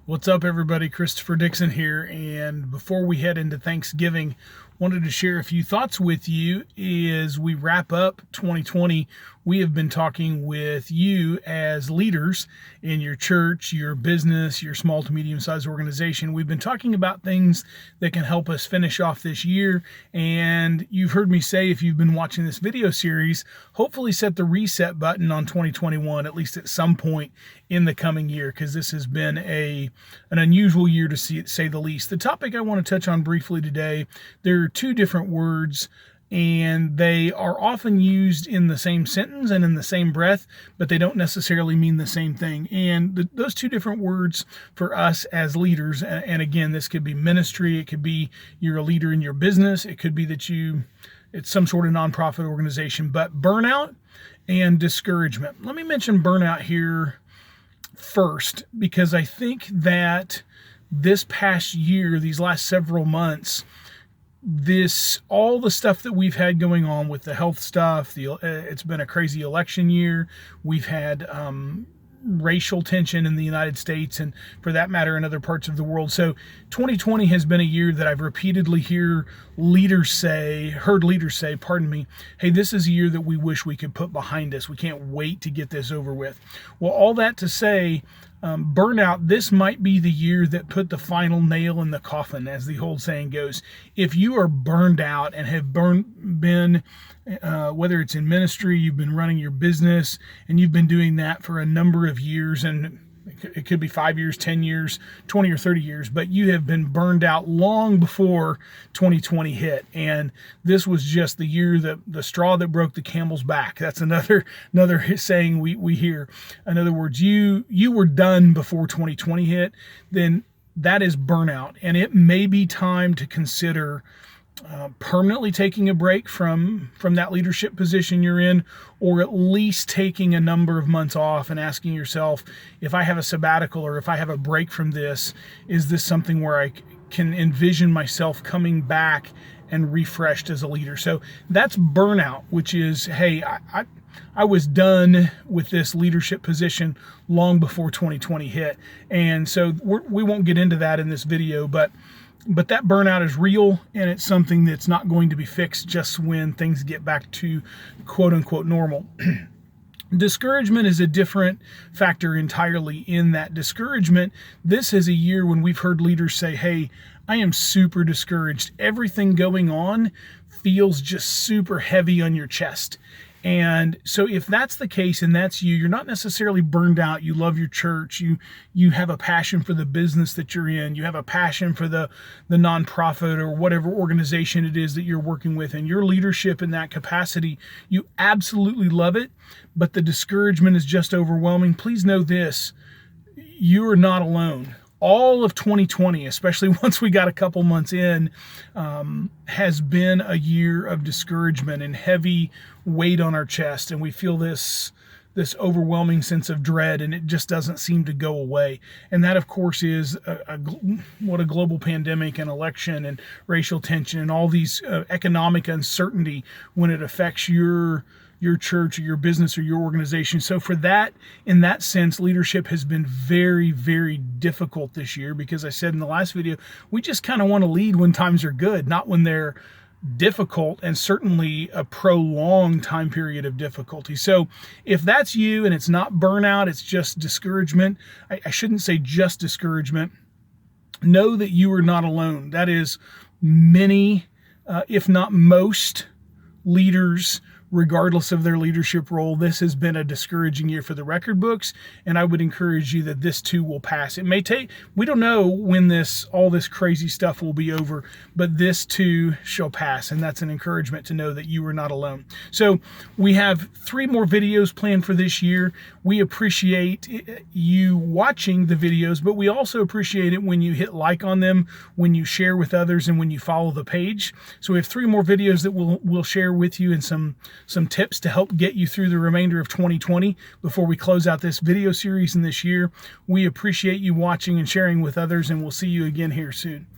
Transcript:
What's up, everybody? Christopher Dixon here, and before we head into Thanksgiving, wanted to share a few thoughts with you as we wrap up 2020. We have been talking with you as leaders in your church, your business, your small to medium-sized organization. We've been talking about things that can help us finish off this year, and you've heard me say, if you've been watching this video series, hopefully set the reset button on 2021, at least at some point in the coming year, because this has been an unusual year to say the least. The topic I want to touch on briefly today, there are two different words, and they are often used in the same sentence and in the same breath, but they don't necessarily mean the same thing. And those two different words for us as leaders, and again, this could be ministry, it could be you're a leader in your business, it could be that it's some sort of nonprofit organization, but burnout and discouragement. Let me mention burnout here first, because I think that this past year, these last several months, all the stuff that we've had going on with the health stuff, it's been a crazy election year. We've had racial tension in the United States, and for that matter in other parts of the world. So 2020 has been a year that I've repeatedly heard leaders say, hey, this is a year that we wish we could put behind us. We can't wait to get this over with. Well, all that to say, burnout, this might be the year that put the final nail in the coffin, as the old saying goes. If you are burned out and have been, whether it's in ministry, you've been running your business, and you've been doing that for a number of years, and it could be 5 years, 10 years, 20 or 30 years, but you have been burned out long before 2020 hit. And this was just the year that the straw that broke the camel's back. That's another saying we hear. In other words, you were done before 2020 hit, then that is burnout. And it may be time to consider permanently taking a break from that leadership position you're in, or at least taking a number of months off and asking yourself, if I have a sabbatical or if I have a break from this, is this something where I can envision myself coming back and refreshed as a leader? So that's burnout, which is, hey, I was done with this leadership position long before 2020 hit. And so we won't get into that in this video, but that burnout is real, and it's something that's not going to be fixed just when things get back to quote unquote normal. Discouragement is a different factor entirely. In that discouragement, this is a year when we've heard leaders say, hey, I am super discouraged. Everything going on feels just super heavy on your chest. And so if that's the case and that's you're not necessarily burned out, you love your church, you have a passion for the business that you're in, you have a passion for the nonprofit or whatever organization it is that you're working with, and your leadership in that capacity, you absolutely love it, but the discouragement is just overwhelming. Please know this, you are not alone. All of 2020, especially once we got a couple months in, has been a year of discouragement and heavy weight on our chest, and we feel this overwhelming sense of dread, and it just doesn't seem to go away. And that, of course, is what a global pandemic and election and racial tension and all these economic uncertainty when it affects your church or your business or your organization. So for that, in that sense, leadership has been very, very difficult this year, because I said in the last video, we just kind of want to lead when times are good, not when they're difficult, and certainly a prolonged time period of difficulty. So if that's you and it's not burnout, it's just discouragement, I shouldn't say just discouragement, know that you are not alone. That is many, if not most leaders, regardless of their leadership role. This has been a discouraging year for the record books, and I would encourage you that this too will pass. It may take, we don't know when all this crazy stuff will be over, but this too shall pass, and that's an encouragement to know that you are not alone. So we have 3 more videos planned for this year. We appreciate you watching the videos, but we also appreciate it when you hit like on them, when you share with others, and when you follow the page. So we have 3 more videos that we'll share with you, and some tips to help get you through the remainder of 2020 before we close out this video series in this year. We appreciate you watching and sharing with others, and we'll see you again here soon.